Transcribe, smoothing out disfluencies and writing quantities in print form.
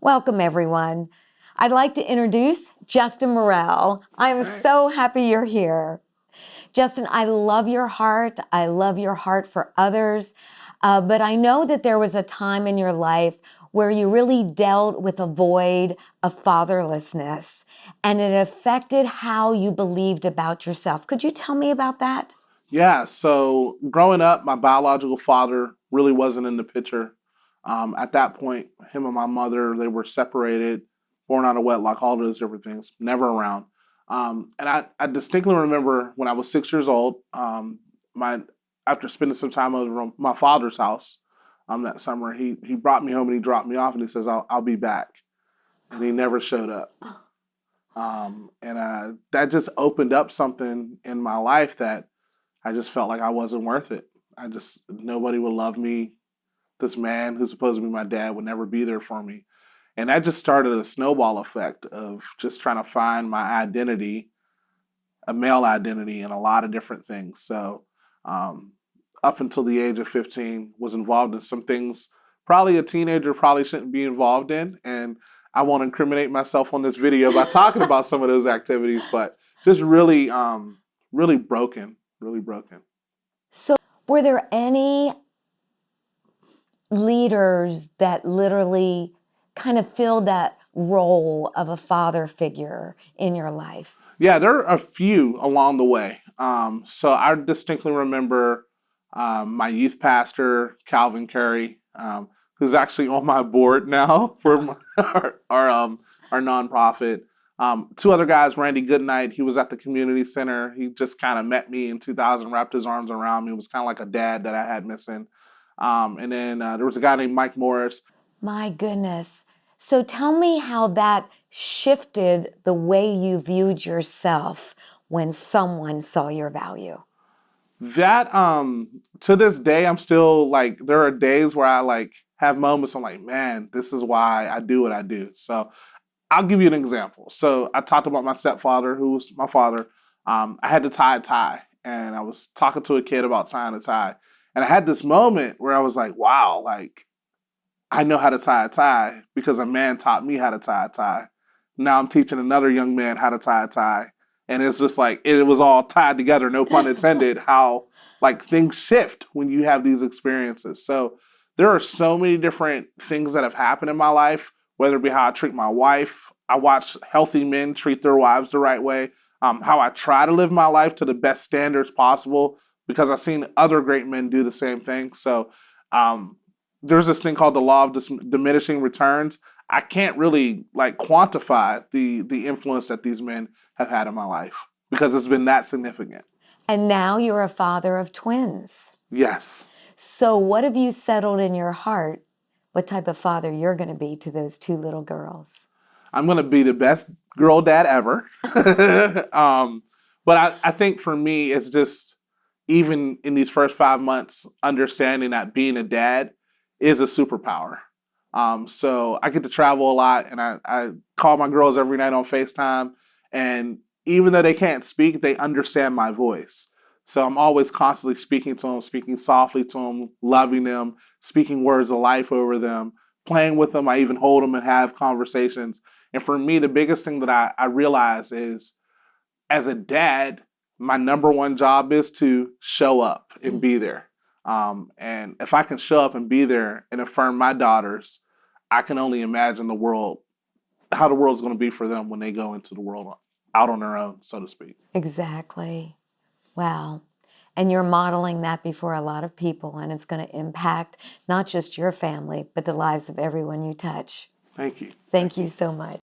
Welcome, everyone. I'd like to introduce Justin Murrell. I'm so happy you're here. Justin, I love your heart. I love your heart for others. But I know that there was a time in your life where you really dealt with a void of fatherlessness, and it affected how you believed about yourself. Could you tell me about that? Yeah, so growing up, my biological father really wasn't in the picture. At that point, him and my mother, they were separated, born out of wedlock, all those different things, never around. And I distinctly remember when I was 6 years old, my after spending some time over at my father's house that summer, he brought me home and he dropped me off and he says, I'll be back. And he never showed up. And that just opened up something in my life that I just felt like I wasn't worth it. Nobody would love me. This man who's supposed to be my dad would never be there for me. And that just started a snowball effect of just trying to find my identity, a male identity, in a lot of different things. So, up until the age of 15, was involved in some things probably a teenager probably shouldn't be involved in. And I won't incriminate myself on this video by talking about some of those activities, but just really broken, really broken. So, were there any leaders that literally kind of filled that role of a father figure in your life? Yeah, there are a few along the way. So I distinctly remember my youth pastor, Calvin Carey, who's actually on my board now for our nonprofit. Two other guys, Randy Goodnight, he was at the community center. He just kind of met me in 2000, wrapped his arms around me. It was kind of like a dad that I had missing. And then there was a guy named Mike Morris. My goodness. So tell me how that shifted the way you viewed yourself when someone saw your value. That to this day, I'm still like there are days where I like have moments I'm like, man, this is why I do what I do. So I'll give you an example. So I talked about my stepfather, who was my father. I had to tie a tie, and I was talking to a kid about tying a tie, and I had this moment where I was like, wow, like I know how to tie a tie because a man taught me how to tie a tie. Now I'm teaching another young man how to tie a tie. And it's just like it was all tied together, no pun intended, how like things shift when you have these experiences. So there are so many different things that have happened in my life, whether it be how I treat my wife. I watch healthy men treat their wives the right way, how I try to live my life to the best standards possible because I've seen other great men do the same thing. So um, there's this thing called the law of diminishing returns. I can't really like quantify the influence that these men have had in my life because it's been that significant. And now you're a father of twins. Yes. So what have you settled in your heart? What type of father you're going to be to those two little girls? I'm gonna be the best girl dad ever. But I think for me, it's just even in these first 5 months, understanding that being a dad is a superpower. So I get to travel a lot, and I call my girls every night on FaceTime, and even though they can't speak, they understand my voice. So I'm always constantly speaking to them, speaking softly to them, loving them, speaking words of life over them, playing with them. I even hold them and have conversations. And for me, the biggest thing that I realize is as a dad, my number one job is to show up and be there. And if I can show up and be there and affirm my daughters, I can only imagine how the world's going to be for them when they go into the world out on their own, so to speak. Exactly. Wow. And you're modeling that before a lot of people, and it's going to impact not just your family, but the lives of everyone you touch. Thank you. Thank Thank you you. so much.